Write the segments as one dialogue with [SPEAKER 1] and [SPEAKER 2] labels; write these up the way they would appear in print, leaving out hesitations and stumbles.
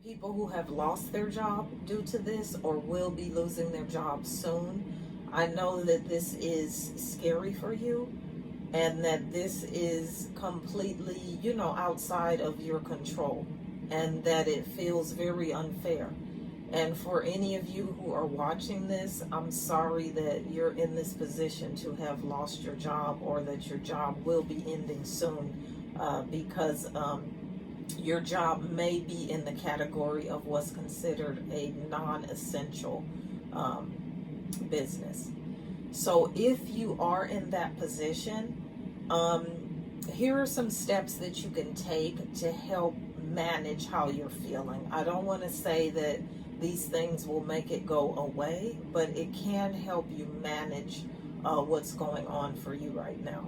[SPEAKER 1] people who have lost their job due to this or will be losing their job soon. I know that this is scary for you and that this is completely, outside of your control, and that it feels very unfair. And for any of you who are watching this, I'm sorry that you're in this position to have lost your job or that your job will be ending soon because your job may be in the category of what's considered a non-essential business. So if you are in that position, here are some steps that you can take to help manage how you're feeling. I don't want to say that these things will make it go away, but it can help you manage what's going on for you right now.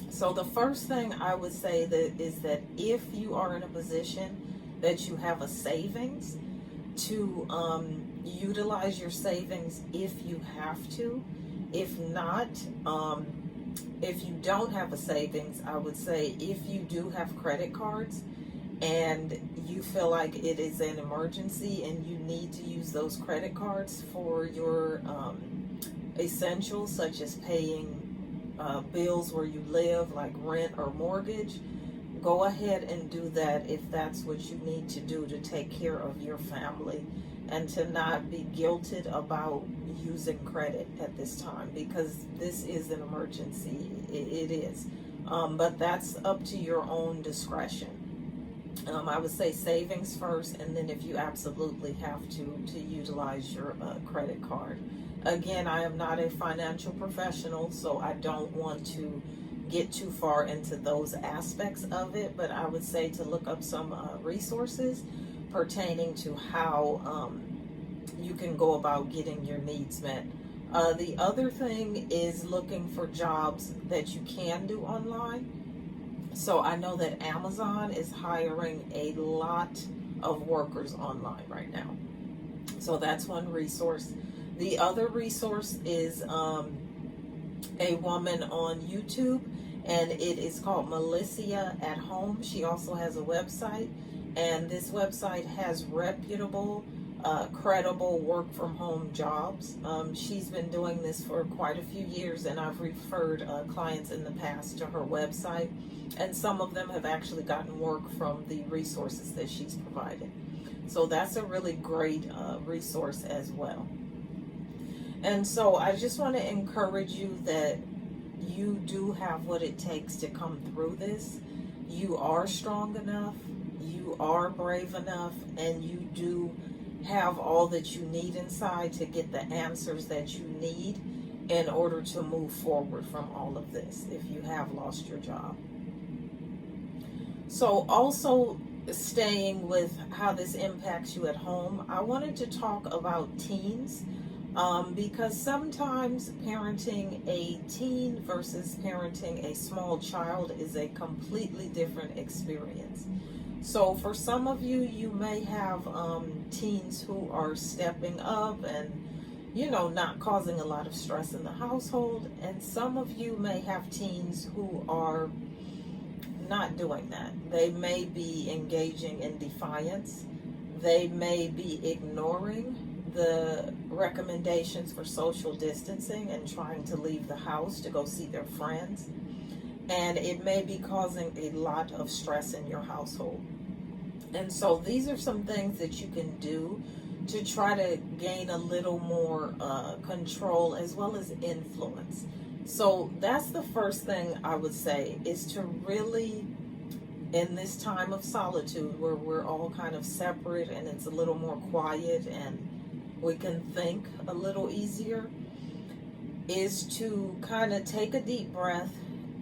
[SPEAKER 1] So the first thing I would say is that if you are in a position that you have a savings, to utilize your savings if you have to. If not, if you don't have a savings, I would say if you do have credit cards and you feel like it is an emergency and you need to use those credit cards for your essentials, such as paying bills where you live, like rent or mortgage, go ahead and do that if that's what you need to do to take care of your family and to not be guilted about using credit at this time, because this is an emergency. It is. But that's up to your own discretion. I would say savings first, and then if you absolutely have to utilize your credit card. Again, I am not a financial professional, so I don't want to get too far into those aspects of it, but I would say to look up some resources pertaining to how you can go about getting your needs met. The other thing is looking for jobs that you can do online. So I know that Amazon is hiring a lot of workers online right now. So that's one resource. The other resource is a woman on YouTube, and it is called Melissa at Home. She also has a website, and this website has reputable, credible work from home jobs. She's been doing this for quite a few years, and I've referred clients in the past to her website, and some of them have actually gotten work from the resources that she's provided. So that's a really great resource as well. And so I just want to encourage you that you do have what it takes to come through this. You are strong enough, you are brave enough, and you do have all that you need inside to get the answers that you need in order to move forward from all of this if you have lost your job. So also staying with how this impacts you at home, I wanted to talk about teens. Because sometimes parenting a teen versus parenting a small child is a completely different experience. So for some of you, you may have teens who are stepping up and, not causing a lot of stress in the household. And some of you may have teens who are not doing that. They may be engaging in defiance. They may be ignoring the recommendations for social distancing and trying to leave the house to go see their friends. And it may be causing a lot of stress in your household. And so these are some things that you can do to try to gain a little more control as well as influence. So that's the first thing I would say, is to really, in this time of solitude where we're all kind of separate and it's a little more quiet and we can think a little easier, is to kind of take a deep breath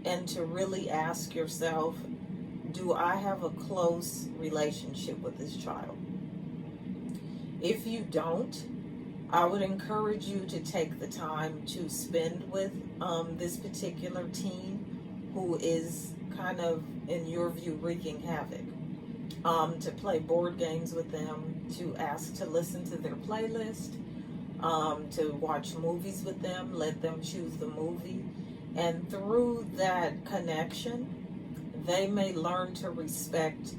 [SPEAKER 1] and to really ask yourself, do I have a close relationship with this child? If you don't, I would encourage you to take the time to spend with this particular teen who is kind of, in your view, wreaking havoc. To play board games with them, to ask to listen to their playlist, to watch movies with them, let them choose the movie. And through that connection, they may learn to respect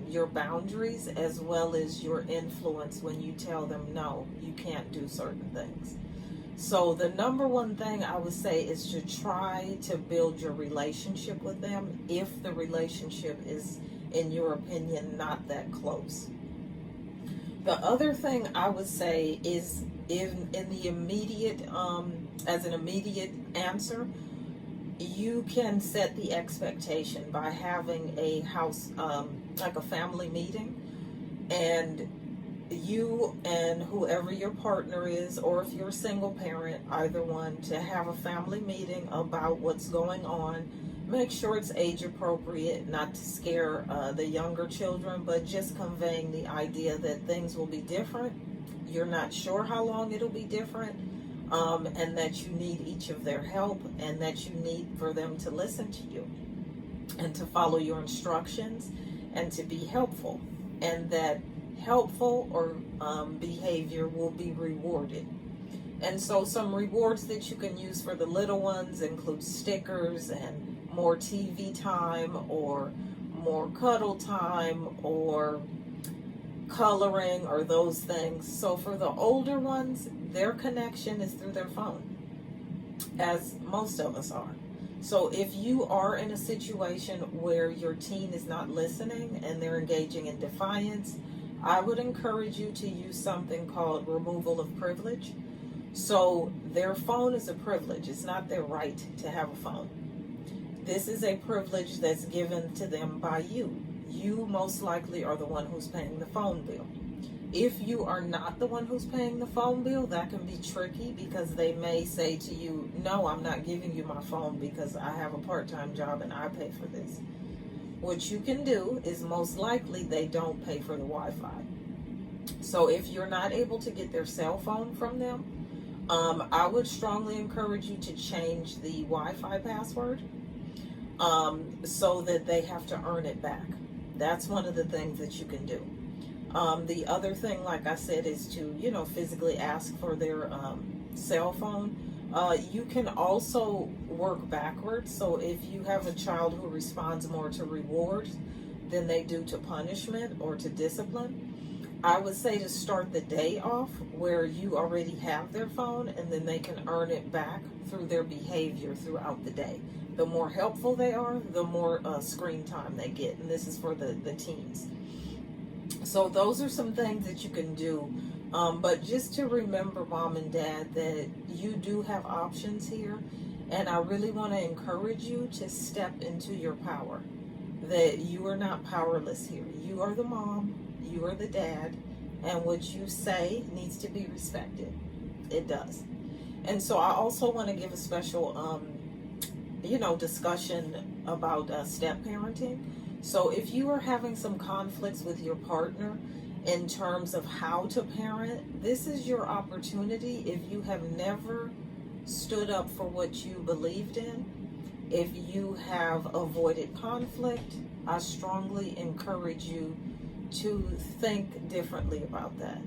[SPEAKER 1] your boundaries as well as your influence when you tell them no, you can't do certain things. So the number one thing I would say is to try to build your relationship with them if the relationship is, in your opinion, not that close. The other thing I would say is in the immediate, as an immediate answer, you can set the expectation by having a house, like a family meeting, and you and whoever your partner is, or if you're a single parent, either one, to have a family meeting about what's going on. Make sure it's age appropriate, not to scare the younger children, but just conveying the idea that things will be different. You're not sure how long it'll be different, and that you need each of their help, and that you need for them to listen to you and to follow your instructions and to be helpful, and that helpful or behavior will be rewarded. And so some rewards that you can use for the little ones include stickers and more TV time, or more cuddle time, or coloring, or those things. So for the older ones, their connection is through their phone, as most of us are. So if you are in a situation where your teen is not listening and they're engaging in defiance, I would encourage you to use something called removal of privilege. So their phone is a privilege. It's not their right to have a phone. This is a privilege that's given to them by you. You most likely are the one who's paying the phone bill. If you are not the one who's paying the phone bill, that can be tricky, because they may say to you, no, I'm not giving you my phone because I have a part-time job and I pay for this. What you can do is, most likely they don't pay for the Wi-Fi. So if you're not able to get their cell phone from them, I would strongly encourage you to change the Wi-Fi password, so that they have to earn it back. That's one of the things that you can do. The other thing, like I said, is to, physically ask for their cell phone. You can also work backwards. So if you have a child who responds more to rewards than they do to punishment or to discipline, I would say to start the day off where you already have their phone, and then they can earn it back through their behavior throughout the day. The more helpful they are, the more screen time they get. And this is for the teens. So those are some things that you can do. But just to remember, mom and dad, that you do have options here. And I really want to encourage you to step into your power. That you are not powerless here. You are the mom, you are the dad, and what you say needs to be respected. It does. And so I also want to give a special discussion about step parenting. So if you are having some conflicts with your partner in terms of how to parent, this is your opportunity. If you have never stood up for what you believed in, if you have avoided conflict, I strongly encourage you to think differently about that,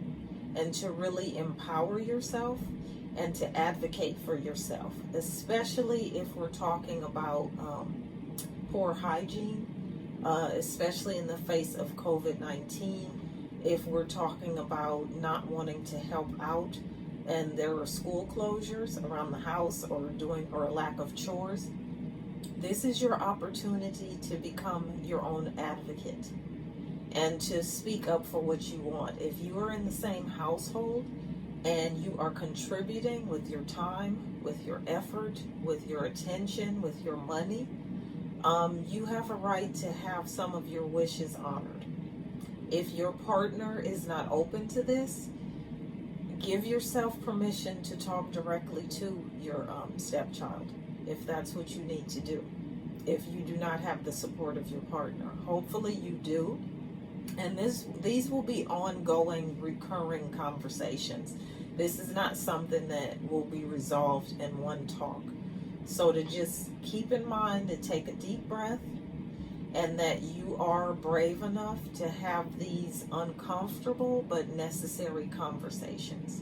[SPEAKER 1] and to really empower yourself and to advocate for yourself, especially if we're talking about poor hygiene, especially in the face of COVID-19, if we're talking about not wanting to help out and there are school closures around the house, or a lack of chores. This is your opportunity to become your own advocate and to speak up for what you want. If you are in the same household and you are contributing with your time, with your effort, with your attention, with your money, you have a right to have some of your wishes honored. If your partner is not open to this, give yourself permission to talk directly to your stepchild, if that's what you need to do. If you do not have the support of your partner, hopefully you do. And these will be ongoing, recurring conversations. This is not something that will be resolved in one talk. So to just keep in mind to take a deep breath, and that you are brave enough to have these uncomfortable but necessary conversations.